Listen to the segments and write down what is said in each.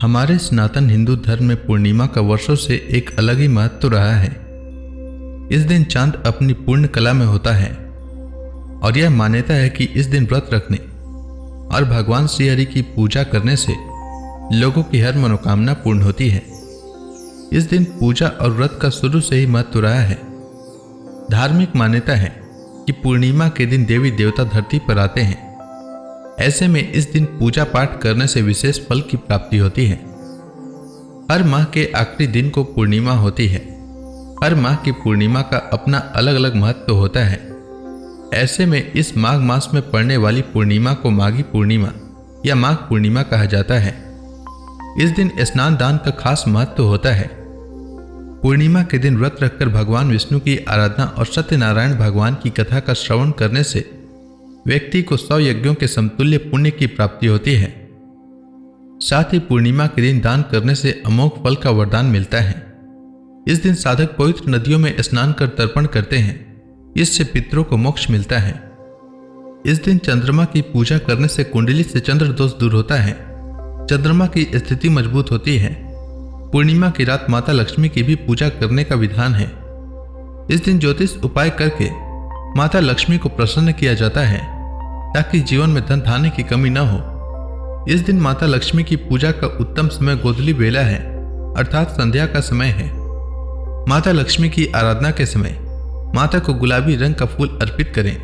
हमारे सनातन हिंदू धर्म में पूर्णिमा का वर्षों से एक अलग ही महत्व रहा है। इस दिन चांद अपनी पूर्ण कला में होता है और यह मान्यता है कि इस दिन व्रत रखने और भगवान श्री हरि की पूजा करने से लोगों की हर मनोकामना पूर्ण होती है। इस दिन पूजा और व्रत का शुरू से ही महत्व रहा है। धार्मिक मान्यता है कि पूर्णिमा के दिन देवी देवता धरती पर आते हैं। ऐसे में इस दिन पूजा पाठ करने से विशेष फल की प्राप्ति होती है। हर माह के आखिरी दिन को पूर्णिमा होती है। हर माह की पूर्णिमा का अपना अलग अलग महत्व होता है। ऐसे में इस माघ मास में पड़ने वाली पूर्णिमा को माघी पूर्णिमा या माघ पूर्णिमा कहा जाता है। इस दिन स्नान दान का खास महत्व होता है। पूर्णिमा के दिन व्रत रखकर भगवान विष्णु की आराधना और सत्यनारायण भगवान की कथा का श्रवण करने से व्यक्ति को 100 यज्ञों के समतुल्य पुण्य की प्राप्ति होती है। साथ ही पूर्णिमा के दिन दान करने से अमोघ फल का वरदान मिलता है। इस दिन साधक पवित्र नदियों में स्नान कर तर्पण करते हैं। इससे पितरों को मोक्ष मिलता है। इस दिन चंद्रमा की पूजा करने से कुंडली से चंद्र दोष दूर होता है। चंद्रमा की स्थिति मजबूत होती है। पूर्णिमा की रात माता लक्ष्मी की भी पूजा करने का विधान है। इस दिन ज्योतिष उपाय करके माता लक्ष्मी को प्रसन्न किया जाता है ताकि जीवन में धन धान्य की कमी न हो। इस दिन माता लक्ष्मी की पूजा का उत्तम समय गोधूली बेला है, अर्थात संध्या का समय है। माता लक्ष्मी की आराधना के समय माता को गुलाबी रंग का फूल अर्पित करें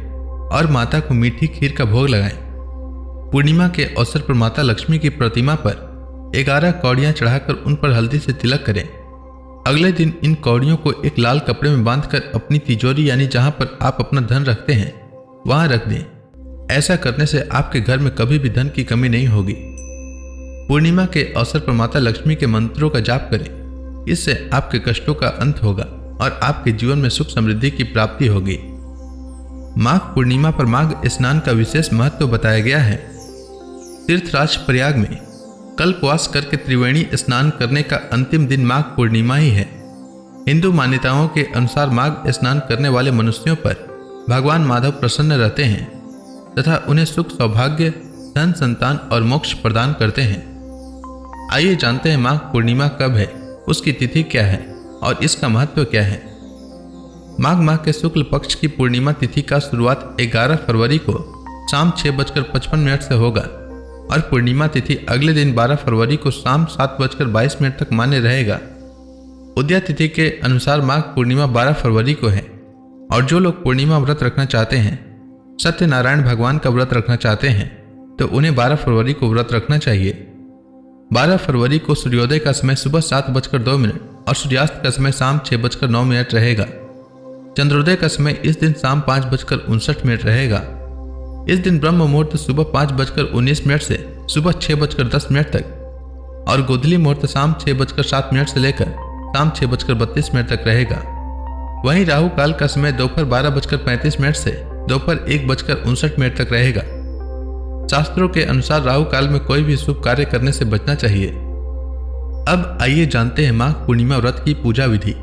और माता को मीठी खीर का भोग लगाएं। पूर्णिमा के अवसर पर माता लक्ष्मी की प्रतिमा पर 11 कौड़ियां चढ़ाकर उन पर हल्दी से तिलक करें। अगले दिन इन कौड़ियों को एक लाल कपड़े में बांधकर अपनी तिजोरी यानी जहां पर आप अपना धन रखते हैं वहां रख दें। ऐसा करने से आपके घर में कभी भी धन की कमी नहीं होगी। पूर्णिमा के अवसर पर माता लक्ष्मी के मंत्रों का जाप करें। इससे आपके कष्टों का अंत होगा और आपके जीवन में सुख समृद्धि की प्राप्ति होगी। माघ पूर्णिमा पर माघ स्नान का विशेष महत्व बताया गया है। तीर्थराज प्रयाग में कल्पवास करके त्रिवेणी स्नान करने का अंतिम दिन माघ पूर्णिमा ही है। हिंदू मान्यताओं के अनुसार माघ स्नान करने वाले मनुष्यों पर भगवान माधव प्रसन्न रहते हैं तथा उन्हें सुख सौभाग्य धन संतान और मोक्ष प्रदान करते हैं। आइए जानते हैं माघ पूर्णिमा कब है, उसकी तिथि क्या है और इसका महत्व क्या है। माघ माह के शुक्ल पक्ष की पूर्णिमा तिथि का शुरुआत 11 फरवरी को शाम 6:55 से होगा और पूर्णिमा तिथि अगले दिन 12 फरवरी को शाम 7:22 तक मान्य रहेगा। उदया तिथि के अनुसार माघ पूर्णिमा 12 फरवरी को है और जो लोग पूर्णिमा व्रत रखना चाहते हैं, सत्यनारायण भगवान का व्रत रखना चाहते हैं, तो उन्हें 12 फरवरी को व्रत रखना चाहिए। 12 फरवरी को सूर्योदय का समय सुबह 7:02 और सूर्यास्त का समय शाम 6:09 रहेगा। चंद्रोदय का समय इस दिन शाम 5:59 रहेगा। इस दिन ब्रह्म मुहूर्त सुबह 5:19 से सुबह 6:10 तक और गोधूली मुहूर्त शाम 6:07 से लेकर शाम 6:32 तक रहेगा। वहीं राहु काल का समय दोपहर 12:35 से दोपहर 1:59 तक रहेगा। शास्त्रों के अनुसार राहु काल में कोई भी शुभ कार्य करने से बचना चाहिए। अब आइए जानते हैं माघ पूर्णिमा व्रत की पूजा विधि।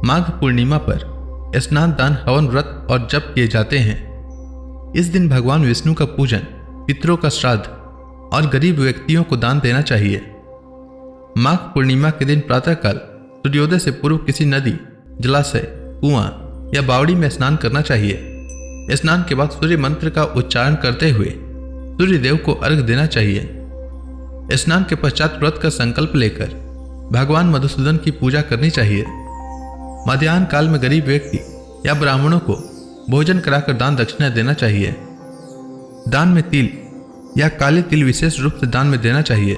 माघ पूर्णिमा पर स्नान दान हवन व्रत और जप किए जाते हैं। इस दिन भगवान विष्णु का पूजन, पितरों का श्राद्ध और गरीब व्यक्तियों को दान देना चाहिए। माघ पूर्णिमा के दिन प्रातःकाल सूर्योदय से पूर्व किसी नदी, जलाशय, कुआं या बावड़ी में स्नान करना चाहिए। स्नान के बाद सूर्य मंत्र का उच्चारण करते हुए सूर्य देव को अर्घ देना चाहिए। स्नान के पश्चात व्रत का संकल्प लेकर भगवान मधुसूदन की पूजा करनी चाहिए। मध्याह्न काल में गरीब व्यक्ति या ब्राह्मणों को भोजन कराकर दान दक्षिणा देना चाहिए। दान में तिल या काले तिल विशेष रूप से दान में देना चाहिए।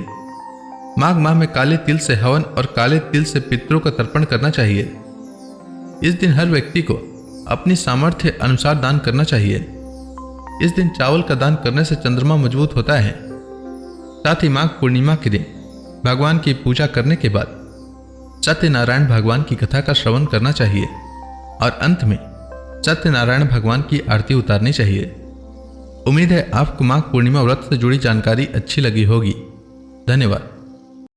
माघ माह में काले तिल से हवन और काले तिल से पितरों का तर्पण करना चाहिए। इस दिन हर व्यक्ति को अपनी सामर्थ्य अनुसार दान करना चाहिए। इस दिन चावल का दान करने से चंद्रमा मजबूत होता है। साथ ही माघ पूर्णिमा के दिन भगवान की पूजा करने के बाद सत्यनारायण भगवान की कथा का श्रवण करना चाहिए और अंत में सत्यनारायण भगवान की आरती उतारनी चाहिए। उम्मीद है आपको माघ पूर्णिमा व्रत से जुड़ी जानकारी अच्छी लगी होगी। धन्यवाद।